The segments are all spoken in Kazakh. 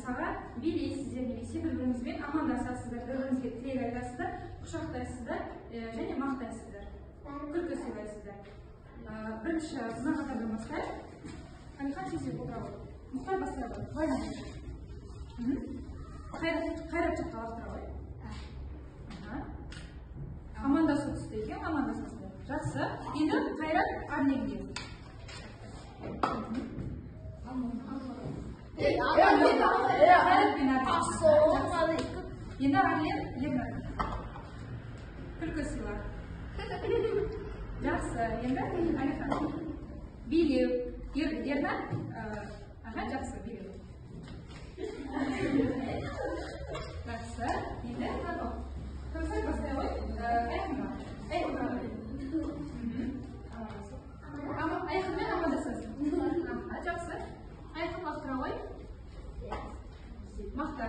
сағат билейсіздер, немесе бір-біріңізбен амандасасыздар, бір-біріңізге тілек айтасыздар, құшақтайсыздар және мақтайсыздар, күлкі сыйлайсыздар. Бірінші мына қатардан бастайық. Әлихан сіз отыра ғой. Мұхтар бастай ғой. Қайрат жаққа лақтыра ғой. Амандасу түсті екен, амандасасыздар. Жақсы. Енді Қайрат Арленге. Енді Арлен Ернар. Күлкі сыйлар. Жақсы. Енді Әлихан. Билеу. Ернар. Жақсы. Билеу. Жақсы. Енді Қанот. Көмсай бастай ғой. Айқынға. Айқынмен амандасасыз. Жақсы. Айқын лақтыра ғой. Мақта.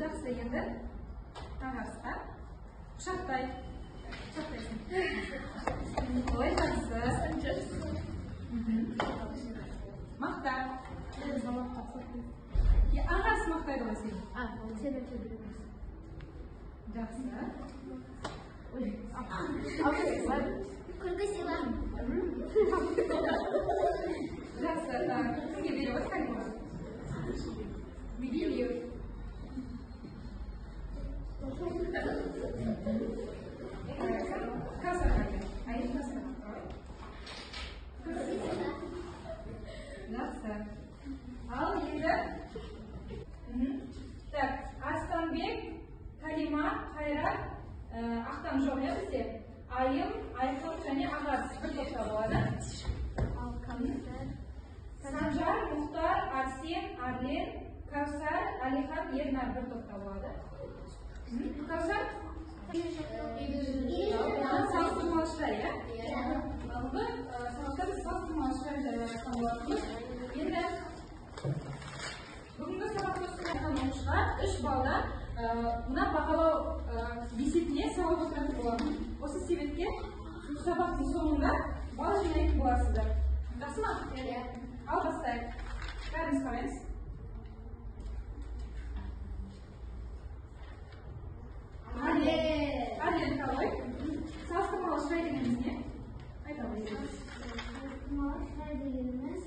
Жақсы. Енді тағасқа. Құшақтай. Құшақтайсың. Ой, жақсы. Мақта. Ағасы мақтайды ғой сені. Жақсы. Күлкі сыйла. Жақсы. Кімге беріп отырсың? Билеу. Кәусарға кел. Жақсы. Ал енді Арыстанбек, Калима, Қайрат, Ақтам жоқ бізде. Айым, Айқын және Ағас бір топта болады. Санжар, Мұхтар, Арсен, Арлен, Кәусар, Әлихан, Ернар бір топта болады. Кәусар? Салыстырмалышылар, иә? Бұл салыстырмалышылар жариялаған болатынбыз. Енді бүгінгі сабақты оқыған оқушылар 3 балда мына бағалау есебіне сауал отыратын болады. Осы себепке сабақтың соңында бал жинайтын боласыздар. Жақсы ма? Ал бастайық. Бәріміз қараймыз. Арлен қалай? Салыстырмалышылар дегеніміз не? Айта қойыңыз. Салыстырмалышылар дегеніміз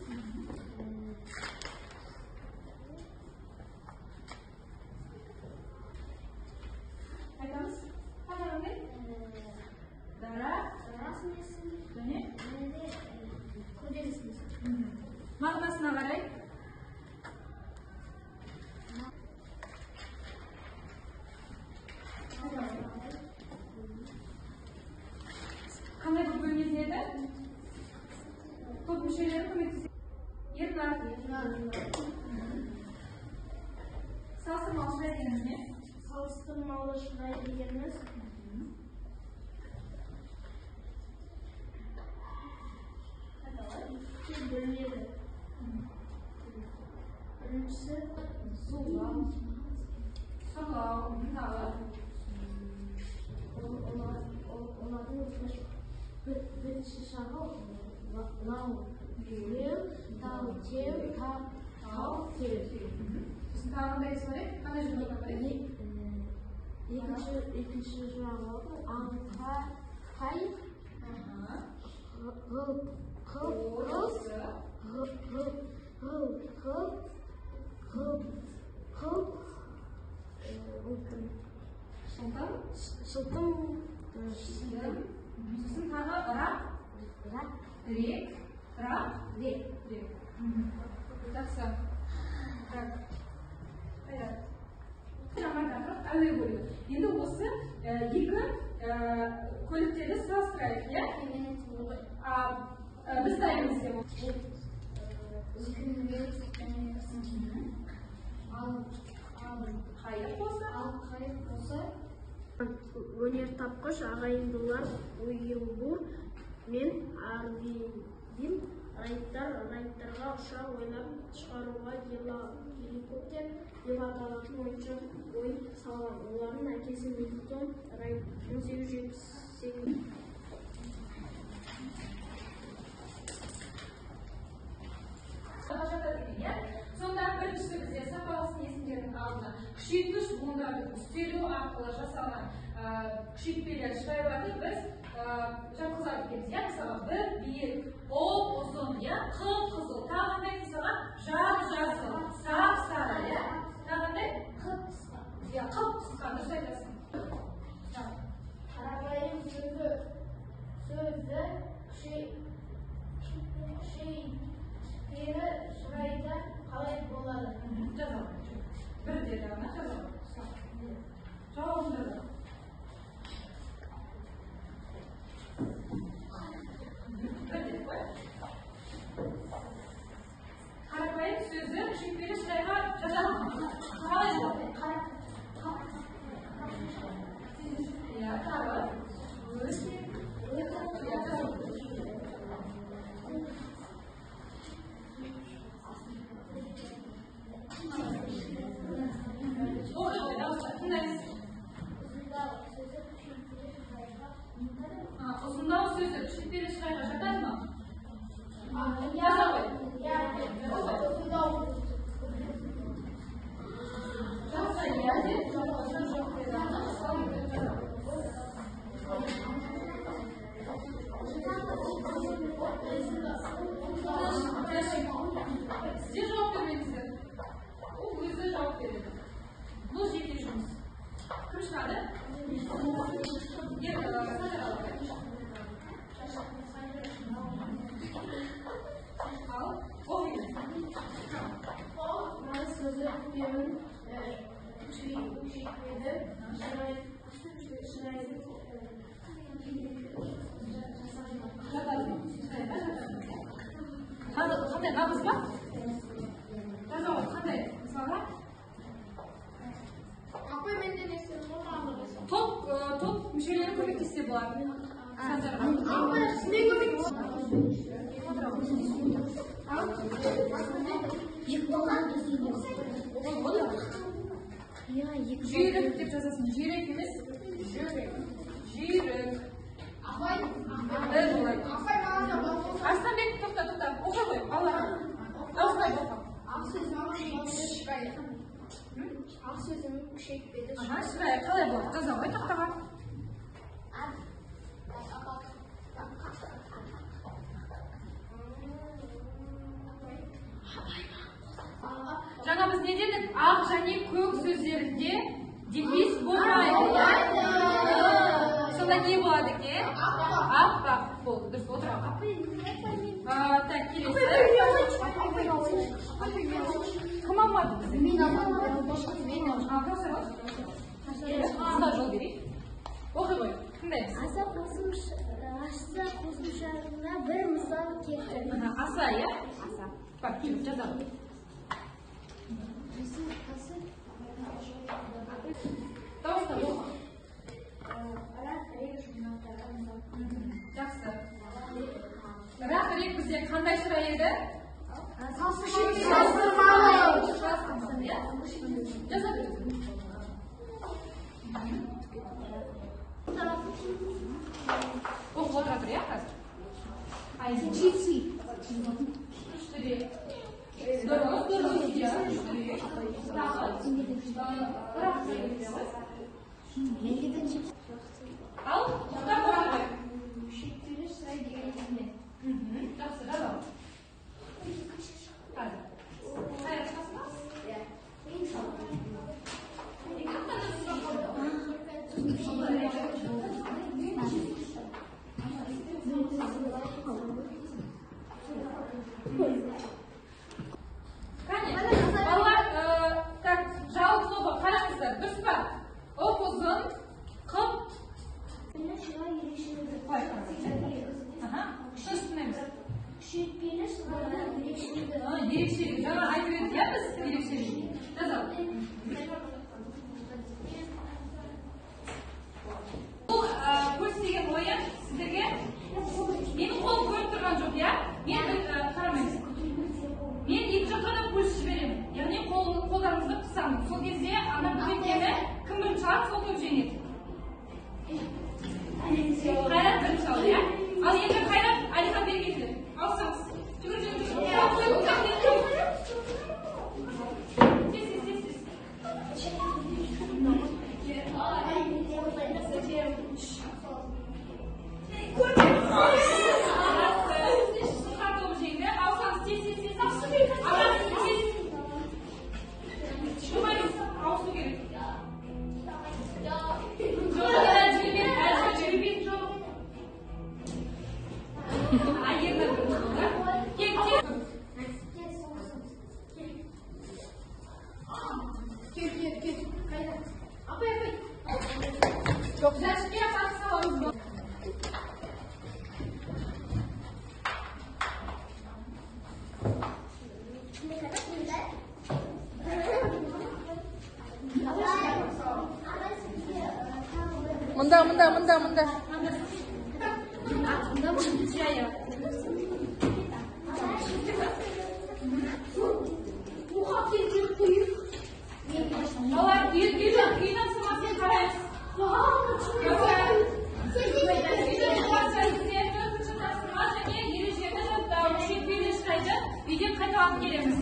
айтамыз. Қандай? Дара смесі және көдері смесі. Мағынасына қарай. Қандай бір бөлінеді? Топ мүшелері көмектеседі. Ернар. Салыстырмалышылар дегеніміз не? Салыстырмалышылар дегеніміз бөлінеді. Біріншісі Сулау. Сулау. Олардың бірінші жағы лау, беу, тау, теу, тау, теу. Біздің тағында есімде? Қандай жүрді қандай? Екінші жағы аңқай, Шылтым. Сосын тағы рақ. Рек. Рақ. Рек. Жақсы. Әуе көлігі. Енді осы екі көліктерді салыстырайық, иә? Біз дайынбыз деп отырмыз. Қайық болса? Өнертапқыш ағайындылар Уилбур мен Арвин райттарға ұшақ ойлап шығаруға геликоптер деп аталатын ойын салған. Олардың әкесі Мильтон Райт 1878 сөйлеу арқылы жасалған күшейтпелер шығарылады. Біз жатқызады екенбіз. Я мысалы бір биік, ұзын, я қып-қызыл, тағандай мысалға жап-жасыл, сап-сары, я тағандай қып-қысқа. Я қып-қысқа, дұрыс айтасың. Қарапайым сөзі күшейтпелі шырайда қалай болады? Жазалым. Бірде жағына жазалым. Жауабын жазалым. Қарапайым сөзі күшейтпелі шырайға жазалым. Қалай болады? Я тағы. Ұзындау сөзі күшейтпелі шырайға жатады ма? Жаза ғой. Жаза иә деп жауап береді. Сіздер жауап бермеңіздер. Ол өзі жауап береді. Бұл жеке жұмыс. Кім шығады? Ал, оқиды. Сөзі күшейтпелі шырайды Қандай нағыз ба? Жазауы қандай? Мысалға? Топ мүшелері көмектессе болады. Жүйрік деп жазасың. Жүйрік емес? Жүйрік. Арыстанбек, тоқта. Оқы ғой, балалар. Дауыстай оқы. Ақ сөзінің күшейтпелі шырайы қалай болады? Жаза ғой тақтаға. Жаңа біз не дедік? Ақ және көк сөздерінде дефис болмайды. Сонда не болады екен? Аппақ болды. Дұрыс, отыра. Так, келесі. Кім алмады бізді? Мен алмадым. Жол берейік. Оқы ғой. Тыңдаймыз. Аса қосымшасына бір мысал келтір. Аса, иә? Аса. Бak, келіп жазalım. Дауыста болма. Жақсы. Рақ рек бізде қандай шырай еді? Салыстырмалы. Жаза береді. Оқып отыра тұр, иә қазір? Здорово. Ал, құттар қоғанды. Күшейтпелі шырай деген не? Жақсы, жазалым. Қазір. Қайыр шығасың ба? Иә. Балалар, так, жауап тобы қараңыздар, дұрыс па? Ұзын, қып. Күшейтпелі шырайдың ерекшелігі. Ерекшелігі. Жаңа айтып едік, иә біз ерекшелігі? Жазалым. Бұл көрсетеген ойын сіздерге менің қолым көріп тұрған жоқ, иә? Мен қарамаймын. Мен екі жаққа да пульс жіберемін. Яғни қолдарыңызды қысамын. Сол кезде ана бөтекені кім бірінші алады, сол топ жеңеді. Қайрат бірінші алды, иә? Ал енді Қайрат Алихан бері келді. Алсаңыз. Жүгір. Тез. Mında. Mında mı? Jaya. Bu hakiki kuyu. Olar, yine sımasını karayız. Video kaydı alıp geliriz.